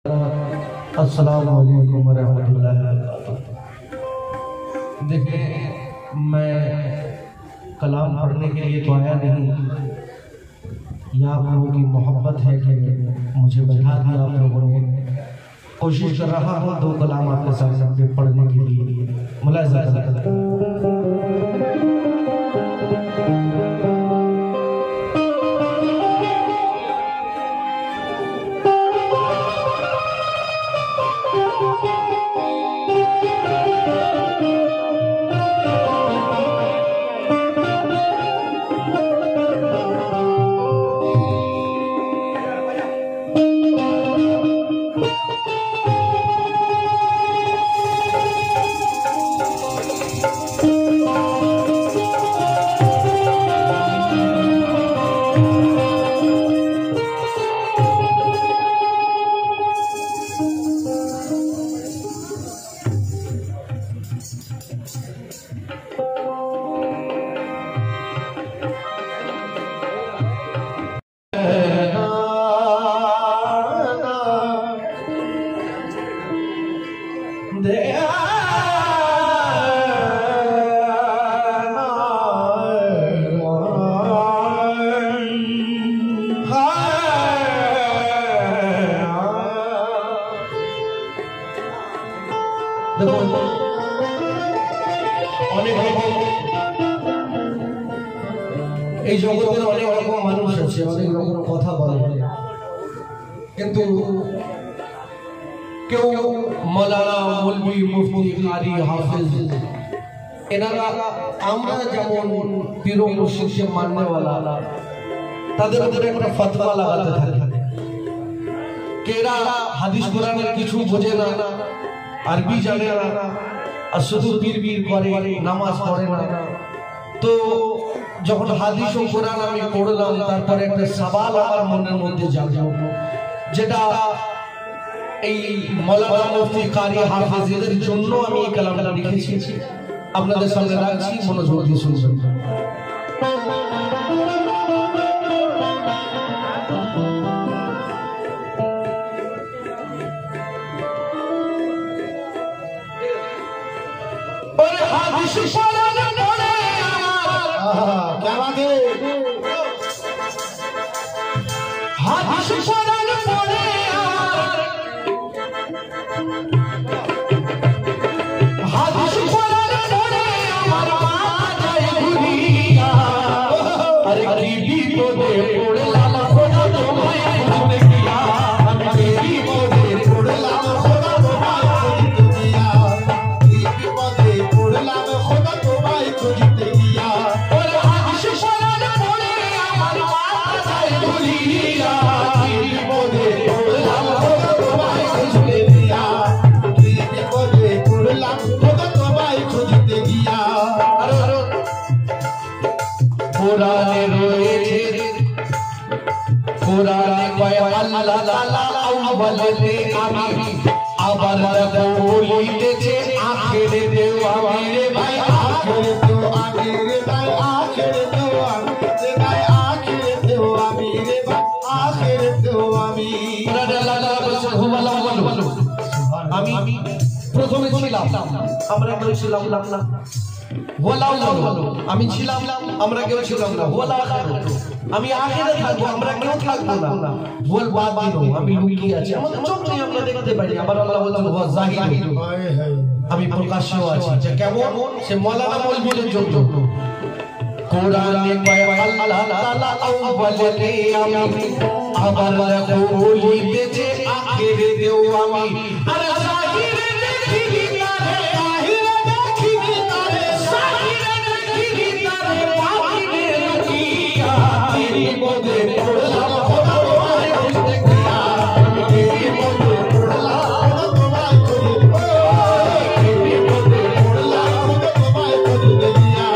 अस्सलाम वालेकुम रहमतुल्लाहि व बरकातुहू। देखिए, मैं कलाम पढ़ने के लिए तो आया नहीं, या आप लोगों की मोहब्बत है कि मुझे बैठा दिया आप लोगों ने। कोशिश कर रहा हूँ दो कलाम आपके सामने पढ़ने के लिए, मुलाहिज़ा करें। এই জগতের অনেক রকম মানুষ আছে, অনেক রকম কথা বলে, কিন্তু কেউ মাওলানা, মৌলভী, মুফতি, কারি, হাফেজ, এনারা আমরা যেমন পীর ও মুর্শিদকে মাননেওয়ালা, তাদের উপরে একটা ফতোয়া লাগাতে থাকে। কেরা হাদিস কোরআনের কিছু বোঝে না, আরবি জানে না, আর শুধু পীর করে, নামাজ পড়ে না। তো যখন হাদিস ও কোরআন আমি পড়লাম, তারপরে একটা সওয়াল আমার মনের মধ্যে জাগলো, যেটা এই মাওলানা, মুফতি, কারি, হাফেজ এদের জন্য আমি এই কালামটা লিখেছি, আপনাদের সামনে রাখছি, মনোযোগ দিয়ে শুনবেন। क्या बात है, हादिस कुरान पढ़े हादिस कुरान पढ़े আমার মা যায় দুনিয়া, अरे गरीबी को दे पढ़लाम খোদা তোমায় খুঁজতে গিয়া, আমি গरीबी को दे पढ़लाम খোদা তোমায় খুঁজতে গিয়া, गरीबी को दे पढ़लाम খোদা তোমায় খুঁজতে গিয়া। কোরআনে রয়েছে, কোরআনে কয় আল্লাহ তাআলা আউয়ালেতে আমি, আবার দেখো বলিতেছে আখিরেতেও আমি রে ভাই, আখিরেতেও আমি রে ভাই, আখিরেতেও আমি রে ভাই, আখিরেতেও আমি রে ভাই, আখিরেতেও আমি। আল্লাহ বলেছেন হুয়াল আউয়াল, আমি প্রথমে ছিলাম, আমরা কেউ ছিলাম না, হুয়াল আউয়াল আমি ছিলাম, আমরা কেউ ছিলাম না, হুয়াল আখির আমি আখিরে থাকবো, আমরা কেউ থাকবো না, হুয়াল বাতিন আমি লুকিয়ে আছি, আমাদের চোখ নেই, আমরা দেখতে পাই। আবার আল্লাহ বলেন হুয়া জাহির, আমি প্রকাশ্যে আছি। যে কেমন, সে মাওলানা মৌলভীদের জন্য। কোরআনে কয় আল্লাহ তাআলা আউয়ালেতে আমি, আবার দেখো বলিতেছে আখিরেতেও আমি, আরে জাহিরে দেখিবি তারে, আহিরে দেখিবি তারে, জাহিরে দেখিবি তারে, বাতিনে লুকিয়া, তেরি মধ্যে পড়লাম খোদা তোমায় খুঁজতে গিয়া, তেরি মধ্যে পড়লাম খোদা তোমায় খুঁজতে গিয়া, তেরি মধ্যে পড়লাম খোদা তোমায় খুঁজতে গিয়া,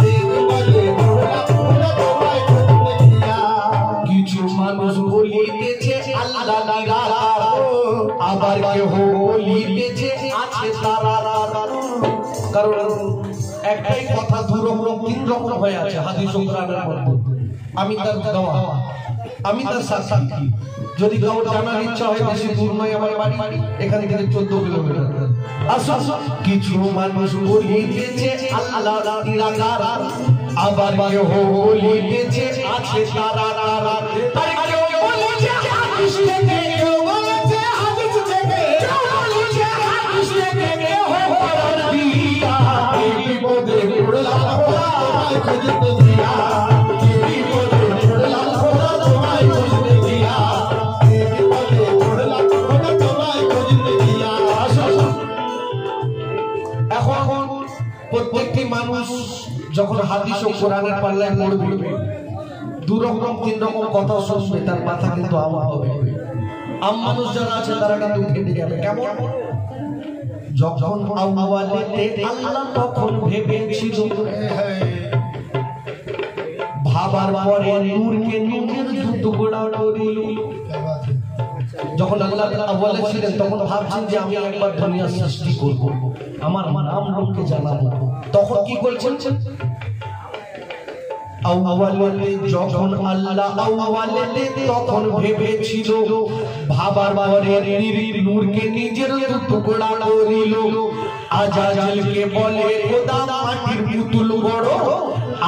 তেরি মধ্যে পড়লাম খোদা তোমায় খুঁজতে গিয়া। কিছু মানুষ বলিতেছে আল্লাহ নিরাকার, আবার কেহ বলিতেছে আছে তারা। কারণ একটাই কথা দু রকম তিন রকম হয়ে আছে হাদিস ও কোরআনের মধ্যে। আমি তার গাওয়া, আমি তার সাক্ষী। যদি কারো জানার ইচ্ছা হয় বেশি দূর নয় আমার বাড়ি, এখান থেকে 14 কিলোমিটার। আসো কিছু মানুষ বলিতেছে আল্লাহ নিরাকার, আবার কেউ বলিতেছে আছে তারা তারা, আর কেউ বলেছে হাদিস থেকে, কেউ বলেছে হাদিস থেকে, কেউ বলেছে হাদিস থেকে, কেউ কোরআন দিয়া এই বিপদে পড়লাম খোদা তোমায় খুঁজতে দিয়া, এই বিপদে পড়লাম খোদা তোমায় খুঁজতে দিয়া, এই বিপদে পড়লাম খোদা তোমায় খুঁজতে দিয়া। এখন প্রত্যেকটি মানুষ যখন হাদিস ও কোরআনের পাল্লায় পড়বে, দু রকম তিন রকম কথা শুনবে, তার মাথা কিন্তু আম হবে। আম মানুষ যারা আছে তারা কিন্তু ফেটে যাবে। কেমন? যখন আওয়ালেতে আল্লাহ তখন ভেবেছিল, ভাবার পরে নূরকে নূরের টুকরা করিল। যখন আল্লাহ আওয়ালে ছিলেন তখন ভাবছেন যে আমি একবার দুনিয়া সৃষ্টি করব, আমার নাম লোককে জানাবো। তখন কি বলছেন? যখন আল্লাহ আওয়ালে তখন ভেবেছিল, ভাবার পরে নূরকে নিজের টুকরা করিল। আজাজিলকে বলে খোদা মাটির পুতুল বড়,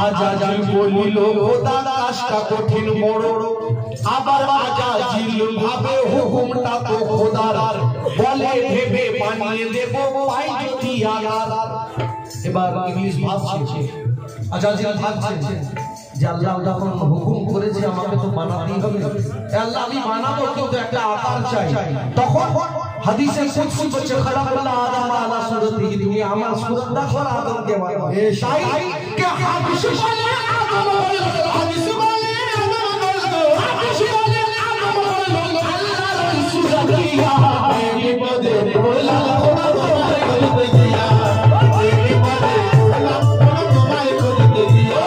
আজাজিল বলিল খোদা কাজটা কঠিন বড়। আবার আজাজিল ভাবে হুকুমটা তো খোদার, বলে ভেবে বানিয়ে দেব পাই যদি আগার। এবার ইবলিস ভাবছে, আজাজিল ভাবছে যে আল্লাহ যখন হুকুম করেছে আমাকে তো বানাতেই হবে, আল্লাহ আমি বানাবো কিন্তু একটা আকার চাই। তখন হাদিসে কুদসি বলছে খালাকাল্লাহ আদম আলা সুরতিহি, তুমি আমার সুরত দেখো আদমকে বানাও। তাই কে হাদিস বলে আদম বলল, হাদিস বলে আদম বলল, হাদিস বলে আদম বলল আল্লাহর সুরত দিয়া, এই বিপদে পড়লাম খোদা তোমায় খুঁজতে দিয়া, এই বিপদে পড়লাম খোদা তোমায় খুঁজতে দিয়া,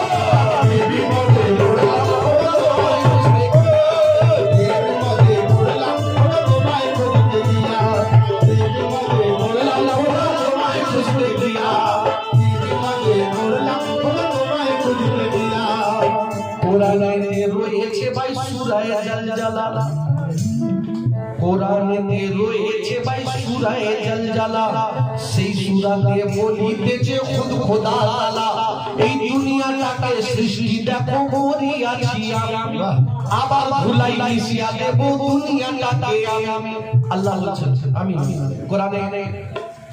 এই বিপদে পড়লাম খোদা তোমায় খুঁজতে দিয়া, এই বিপদে পড়লাম খোদা তোমায় খুঁজতে দিয়া, এই বিপদে পড়লাম খোদা তোমায় খুঁজতে দিয়া, এই বিপদে পড়লাম খোদা তোমায় খুঁজতে দিয়া। কোরআনে রয়েছে ভাই সূরা জালজালা, কোরআনে রয়েছে ভাই সূরা জালজালা, সেই সূরাতে বলিতেছে খুদ খোদা তাআলা এই দুনিয়াটাকে সৃষ্টি দেখো করিয়াছি আমি, আবার ভুলাই মিশিয়া দেব দুনিয়াটাকে আমি। আল্লাহ বলছেন আমি কোরআনে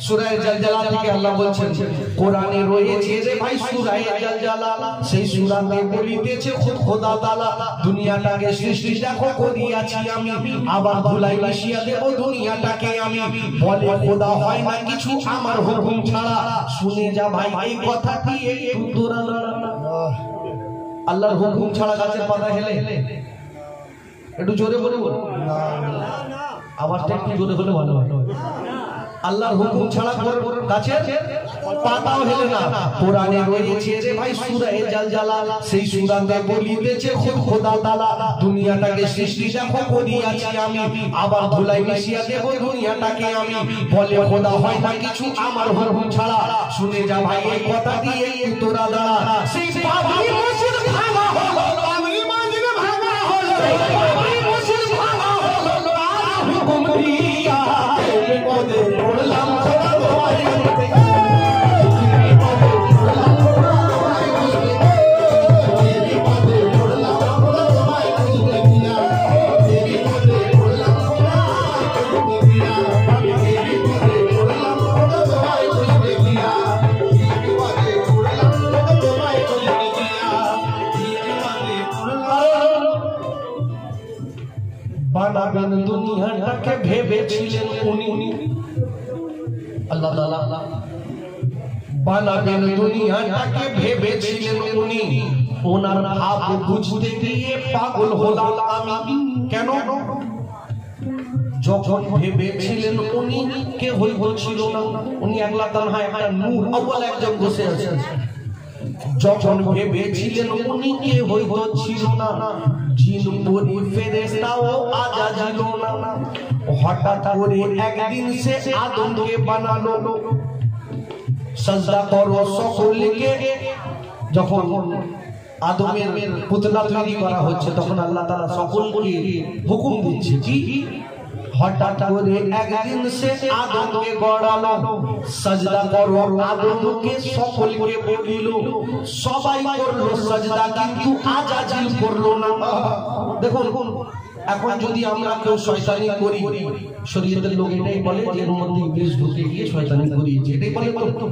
সূরা জালজালা থেকে আল্লাহ বলছেন, কোরআনে রয়েছে রে ভাই সূরা জালজালা, সেই সূরাতে বলিতেছে খুদ খোদা তাআলা দুনিয়াটাকে সৃষ্টি দেখো করিয়াছি আমি, আবার ভুলাই মিশিয়া দেব দুনিয়াটাকে আমি। বলে খোদা হয় না কিছু আমার হুকুম ছাড়া, শুনে যা ভাই এই কথাটি একটু তোরা আল্লাহর হুকুম ছাড়া গাছের পাতা হেলে? একটু জোরে বলে বল, আওয়াজটা একটু জোরে হলে ভালো হয়। আল্লাহর হুকুম ছাড়া গাছের পাতাও হেলে না। কোরআনে রয়েছে রে ভাই সূরা জালজালা, সেই সূরাতে বলিতেছে খুদ খোদা তাআলা দুনিয়াটাকে সৃষ্টি দেখো করিয়াছি আমি, আবার ধুলাই মিশিয়া দেব দুনিয়াটাকে আমি। বলে খোদা হয় না কিছু আমার হুকুম ছাড়া, শুনে যা ভাই এই কথা দিয়ে তোরা দাঁড়া। সেই বাবরি মসজিদ ভাঙা হলো, বাবরি মসজিদ ভাঙা হলো, বাবরি মসজিদ ভাঙা হলো আর হুকুম দিয়া বিপদে পড়লাম খোদা তোমায় খুঁজতে দিয়া, বিপদে পড়লাম খোদা তোমায় খুঁজতে দিয়া, বিপদে পড়লাম খোদা তোমায় খুঁজতে দিয়া, বিপদে পড়লাম খোদা তোমায় খুঁজতে দিয়া, বিপদে পড়লাম খোদা তোমায় খুঁজতে দিয়া, বিপদে পড়লাম খোদা তোমায় খুঁজতে দিয়া, বিপদে পড়লাম। বানাবেন দুনিয়াটাকে ভেবেছিলেন উনি, আল্লাহ তাআলা বানাবেন দুনিয়াটাকে ভেবেছিলেন উনি, ওনার ভাব বুঝতে গিয়ে পাগল হলাম আমি। কেন? যখন ভেবেছিলেন উনি কে হইছিল না, উনি একলা তানহা একটা নূর আউয়াল একজন বসে আছে। যখন ভেবেছিলেন উনি কে হইছিল না, জিন পরি ফেরেশতাও আজাজিল না, হঠাৎ করে একদিন সে আদমকে বানালো। সাজদা করো সকলকে, যখন আদমের পুতলা তৈরি করা হচ্ছে, তখন আল্লাহ তাআলা সকলকে হুকুম দিচ্ছে কি হঠাৎ করে একদিন সে আদমকে গড়ালো, সাজদা করো আদমকে সকলকে বলিল, সবাই করলো সাজদা, কিন্তু আজাজিল করলো না। দেখুন এখন যদি আমরা কেউ শয়তানি করি, শরীয়তের লোক এটাই বলে যে এর মধ্যে ইবলিস ঢুকে গিয়ে শয়তানি করিয়েছে, এটাই বলে তো।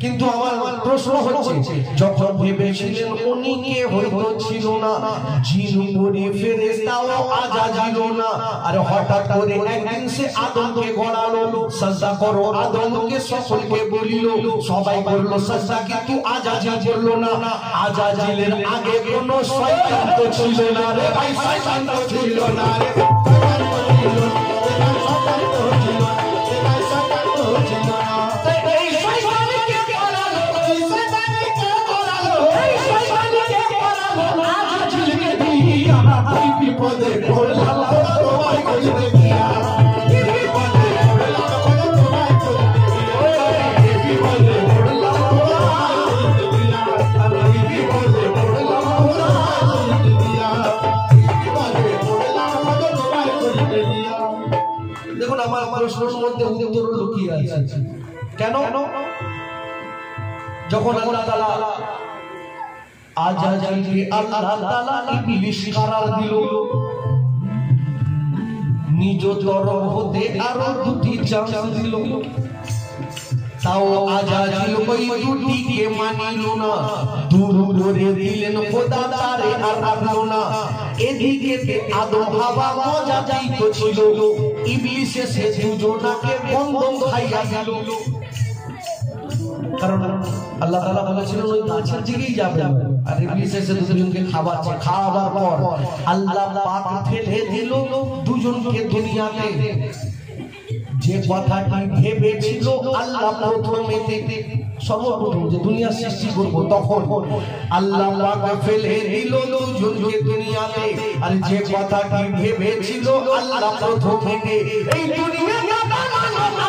কিন্তু আমার প্রশ্ন হচ্ছে, যখন ভেবেছিলেন উনি কে হয়তো ছিল না, জিন পরি ফেরেশতাও আজাজিল না, আর হঠাৎ করে একদিন সে আদমকে গড়ালো, সাজদা করো আদমকে সকলকে বলিল, সবাই করলো সাজদা, কিন্তু আজাজিল করলো না। আজাজিলের আগে কোনো শয়তান তো ছিল না রে ভাই, শয়তান তো ছিল না রে, শয়তান তো ছিল না, শয়তান তো ছিল না, শয়তান তো ছিল না। বিপদে পড়লাম তোমায় কইতে গিয়া, বিপদে পড়লাম তোমায় কইতে গিয়া, বিপদে পড়লাম তোমায় কইতে গিয়া, আমি বিপদে পড়লাম তোমায় কইতে গিয়া, বিপদে পড়লাম তোমায় কইতে গিয়া। দেখুন আমার প্রশ্নের মধ্যে উত্তর লুকিয়ে আছে। কেন? যখন আল্লাহ তাআলা আজাজিলকে আল্লাহ তাআলা ইবলিস করার দিল, নিজ তরফ হতে আরো দুটি চান্স দিল, তাও আজাজিল ওই দুটিকে মানিল না, দূর করে দিলেন খোদা তারে আর রাখলো না। এদিকে আদম হাওয়া মজাদাই তো ছিল, ইবলিস এসে দুজনাকে বন্ধন খাইয়া দিল। কারণ আল্লাহ তাআলা বলেছিলেন ওই গাছের দিকেই যাবে, আর ইবলিস এসে দুজনকে খাওয়াচ্ছে। খাওয়াবার পর আল্লাহ পাক ফেলে দিল দুজনকে দুনিয়াতে। যে কথাটি ভেবেছিল আল্লাহ প্রথমেতে, সর্বপ্রথম যে দুনিয়া সৃষ্টি করব, তখন আল্লাহ পাক ফেলে দিল দুজনকে দুনিয়াতে। আর যে কথাটি ভেবেছিল আল্লাহ প্রথমেতে, এই দুনিয়াটা বানালো আল্লাহ,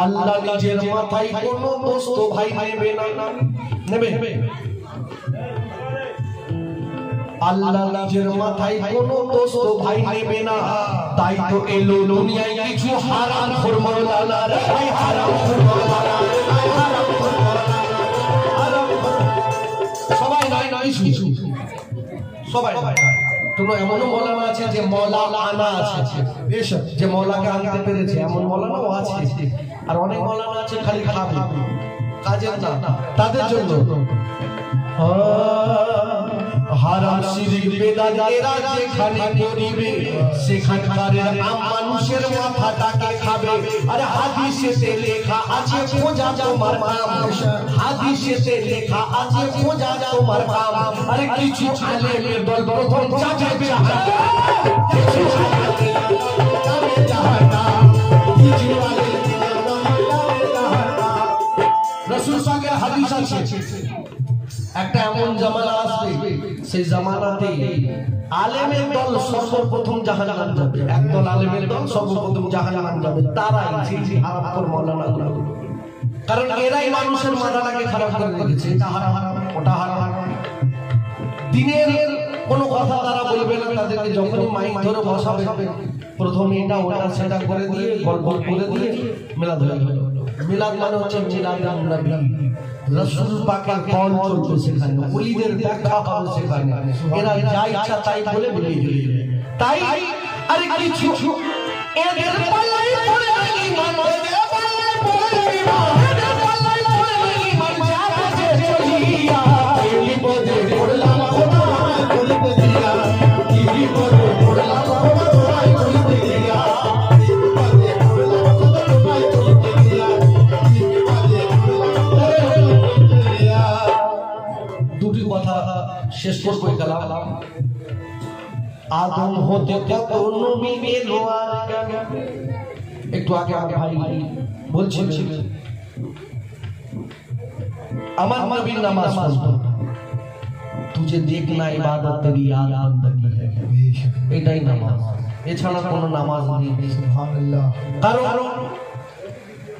আল্লাহ নিজের মাথায় কোনো দোষ তো ভাই নেবে না, নেবে? আল্লাহ নিজের মাথায় কোনো দোষ তো ভাই নেবে না, তাই তো এলো দুনিয়ায় কিছু হারাম ফরমাওয়ালা রে ভাই, হারাম ফরমাওয়ালা রে ভাই, হারাম ফরমাওয়ালা, হারাম সবাই নয় কিছু, সবাই। তোমরা এমনও মৌলানা আছে যে মৌলা আনা আছে, এসব যে মৌলাকে আনতে পেরেছে এমন মৌলানাও আছে। আর অনেক মৌলানা আছে খালি খাবে, কাজের না, তাদের জন্য হারাম শিরিক বেদাত এরা যেখানে করিবে, সেখানকার মানুষের মাথাটাকে খাবে। আরে হাদিসেতে লেখা আছে খোঁজা তোমার কাম, হাদিসেতে লেখা আছে খোঁজা তোমার কাম। আরে কিছু আলেমের দল প্রথম যাবে জাহান্নাম, কিছু যাবে জাহান্নাম, কিছু আলেমের দল যাবে জাহান্নাম। রাসূল পাকের হাদিস আছে একটা এমন জামানা আসবে, সেই জামানাতে আলেমের দল সর্বপ্রথম জাহান্নামে যাবে। একদল আলেমের দল সর্বপ্রথম জাহান্নামে যাবে, তারাই যে হারাম মাওলানা গুলো। কারণ এরাই মানুষের মাথাটাকে খারাপ করে রেখেছে, এটা হারাম, ওটা হারাম। দিনের কোনো কথা তারা বলবে না, তাদেরকে যখনই মাইক ধরে বসাবে প্রথমে এটা ওটা সেটা করে দিয়ে গল্প করে দিয়ে মিলাদ হয়ে গেল। মিলাদ মানে হচ্ছে মিলাদুন নবী, রাসূল পাকের কওল চলবে সেখানে, ওলিদের দেখা হবে সেখানে। এরা যা ইচ্ছা তাই বলে বেরিয়ে যাবে। তাই আরে কিছু এদের পাল্লাই পড়ে ঈমান, এদের পাল্লাই পড়ে ঈমান, এদের পাল্লাই পড়ে ঈমান যাচ্ছে চলিয়া। কি বিপদে পড়লাম খোদা আমায় বলতে দিয়া, কি বিপদে পড়লাম খোদা তোমায় বলতে দিয়া, কি বিপদে পড়লাম খোদা তোমায় বলতে দিয়া, কি বিপদে পড়লাম খোদা বলতে দিয়া। দুটি কথা শেষ করে গেলাম। আদম হতে কত নবী এলো আর একটু আগে আমার ভাই বলছিলেন আমার নবীর নামাজ পড়তো, তুঝে দেখনা ইবাদত তেরি याद बंदगी है, এটাই নামাজ, এছাড়া কোনো নামাজ নেই। সুবহানাল্লাহ। কারণ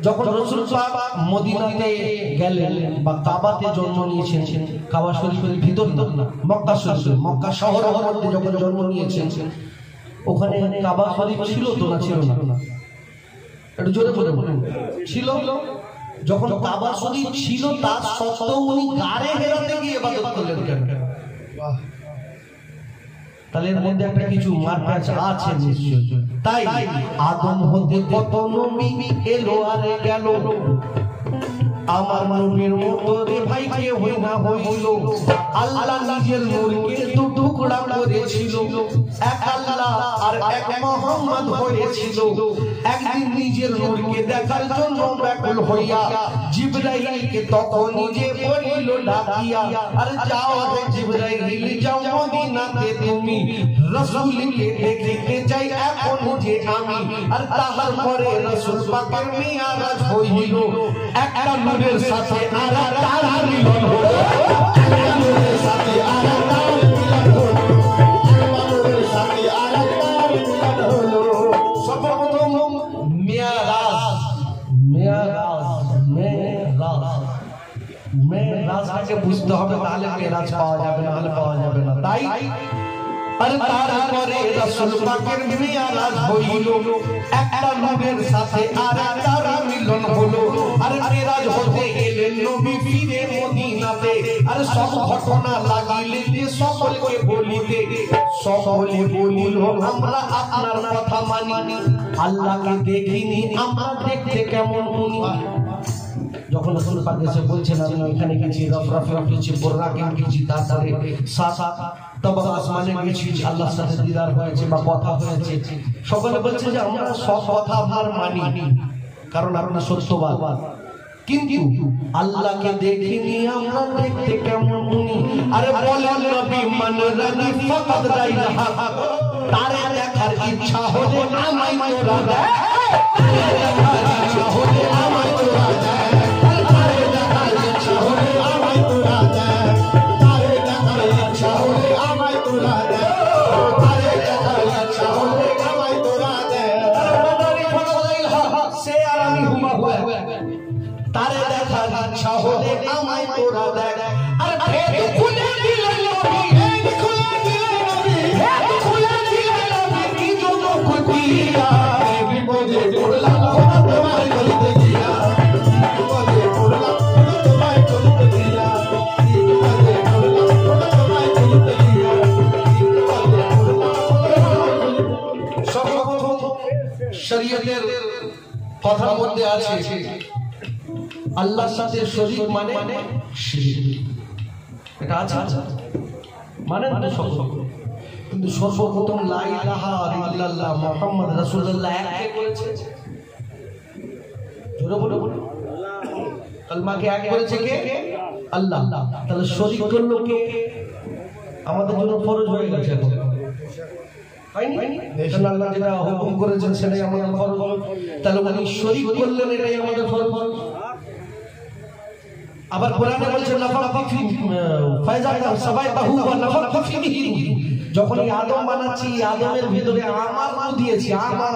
যখন রাসূল পাক মদিনাতে গেলেন বা কাবাতে জন্ম নিয়েছেন, কাবা শরীফের ভিতর না, মক্কা শরীফ, মক্কা শহরের মধ্যে যখন জন্ম নিয়েছেন, ওখানে কাবা শরীফ ছিল তো না ছিল না? একটু জোরে বলে বলুন। ছিল। যখন কাবা শরীফ ছিল তার সত্ত্বেও উনি গারে হেরাতে গিয়ে ইবাদত করলেন কেন? তাহলে এর মধ্যে একটা কিছু মারপ্যাচ আছে নিশ্চয়। তাই আদম হতে কত নবী এলো আর গেল, আমার নবীর মতো রে ভাই কে হই না হইল। আল্লাহ নিজের নূরকে দু টুকরা করেছিল, এক আল্লাহ আর এক মুহাম্মদ হয়েছিল। একদিন নিজের নূরকে দেখার জন্য ব্যাকুল হইয়া জিবরাইলকে তখন নিজে বলিল ডাকিয়া, আর যাও রে জিবরাইল যাও মদিনাতে তুমি, রাসূলকে দেখিতে চাই এখন যে আমি। আর তাহার পরে রাসূল পাকের মিরাজ হইল, একটা নূরের সাথে আরেকটার মিলন হলো, একটা নূরের সাথে আরেকটার মিলন হলো, একটা নূরের সাথে আরেকটার মিলন হলো। সর্বপ্রথম মিরাজ, মেরাজকে বুঝতে হবে, তাহলে মেরাজ পাওয়া যাবে, নাহলে পাওয়া যাবে না। তাই আর তারপরে রাসূল পাকের মিরাজ হইল, একটা নূরের সাথে আরেকটার মিলন হলো। আর মিরাজ হতে এলেন নবী ফিরে মদিনাতে, আর সব ঘটনা লাগিলেন সকলকে বলিতে। সকলে বলিল আমরা আপনার কথা মানি, আল্লাহকে দেখিনি আমরা দেখতে কেমন উনি। যখন রাসূল পাক এসে বলছেন আমি এখানে গেছি, রফরাফে গেছি, বোররাকে গেছি, তারপরে সাত তবে আসমানে গেছি, আল্লাহর সাথে দিদার হয়েছে বা কথা হয়েছে, সকলে বলছে যে আমরা সব কথা আপনার মানি, কারণ আপনার সত্যবাদ। কিন্তু আল্লাহকে দেখিনি আমরা দেখতে কেমন উনি। আরে বলেন নবী মান রানি ফাকাদ রাইনা, তারে দেখার ইচ্ছা হলে আমায় তোরা দেয়, তারে দেখার ইচ্ছা হলে আমায় তোরা দেয়, তারে দেখার ইচ্ছা হলে আমায় তোরা দেয়, তারে দেখার ইচ্ছা হলে আমায় তোরা দেয়, তারে দেখার ইচ্ছা হলে আমায় তোরা দেয়। তারে ফাকাদ রাইনা সে আর আমি হুমা হুয়া, তারে দেখার ইচ্ছা হলে আমায় তোরা দেখ। আর ভেদ খুলে দিলে নবী, ভেদ খুলে দিলে নবী, ভেদ খুলে দিলে নবী, কি জন্য খুদিয়া বিপদে পড়লাম খোদা তোমায় বলতে গিয়া, বিপদে পড়লাম খোদা তোমায় বলতে গিয়া, বিপদে পড়লাম খোদা তোমায় বলতে গিয়া, বিপদে পড়লাম খোদা। সর্বপ্রথম শরীয়তের কথার মধ্যে আছে আল্লাহর সাথে শরীক মানে শিরক, এটা আছে মানে তো সব। কিন্তু সর্বপ্রথম লা ইলাহা ইল্লাল্লাহ মুহাম্মদ রাসূলুল্লাহ এক বলেছে, জোরে বলো কালমাকে এক বলেছে কে? আল্লাহ। তাহলে শরীক করলো কে? আমাদের জন্য ফরজ হয়ে গেছে এখন, হয়নি? আল্লাহ যেটা হুকুম করেছেন সেটাই আমাদের ফরজ। তাহলে উনি শরীক করলেন, এটাই আমাদের ফরজ। আবার কোরআনে বলছে নাফাখি ফায়জা সাবাইতাহু ওয়া নাফাখি ফিহি, যখন আদম বানাচ্ছি আদমের ভিতরে আমার রূহ দিয়েছি, আমার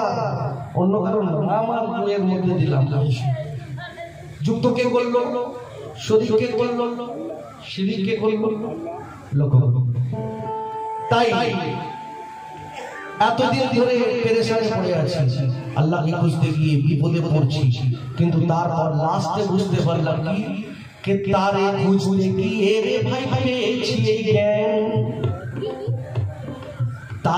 অন্য কারণ আমার রূহের মধ্যে দিলাম। যুক্ত কে করলো? শরীক কে করলো? শিরিক কে করলো? লোক। তাই এতদিন ধরে পেরেশানি পড়ে আছি, আল্লাহকে খুঁজতে গিয়ে বিপদে পড়ছি, কিন্তু তারপর লাস্টে বুঝতে পারলাম কি তারে খুঁজতে গিয়ে রে ভাই পেয়েছি জ্ঞান,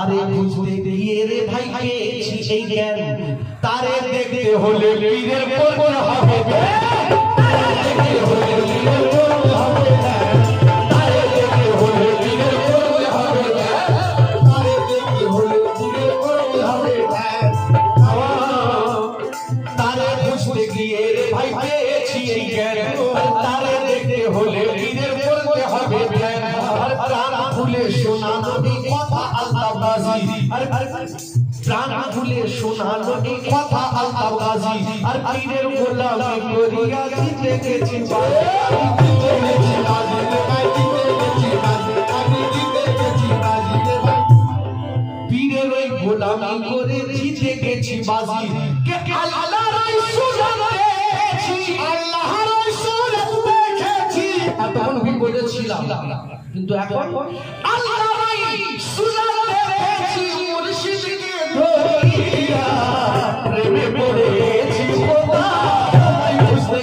तारे बुझते गিয়ে রে ভাই পেয়েছি এই জ্ঞান तारे देखते হলে পীরের পড়তে হবে तारे देखते হলে পীরের পড়তে হবে तारे देखते হলে পীরের পড়তে হবে तारे देखते হলে পীরের পড়তে হবে तारे বুঝতে গিয়ে রে ভাই পেয়েছি এই জ্ঞান तारे देखते হলে পীরের পড়তে হবে প্রাণ ভুলে শোনা নবী কথা আল্লাহ গাজী প্রাণ ভুলে শোনা নবী কথা আল্লাহ গাজী আর পীরের গোলামি করিয়া জিতে গেছি পীরের ওই গোলামি করে জিতে গেছি বাজি কে আল্লাহর সুরত দেখেছি আল্লাহর সুরত দেখেছি এতক্ষণ ভুল বলেছিলাম কিন্তু এখন আল্লাহর সুরত দেখেছি মুর্শিদকে ধরিয়া প্রেমে পড়েছি খোদা তাই বুঝতে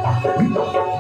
Assalamualaikum.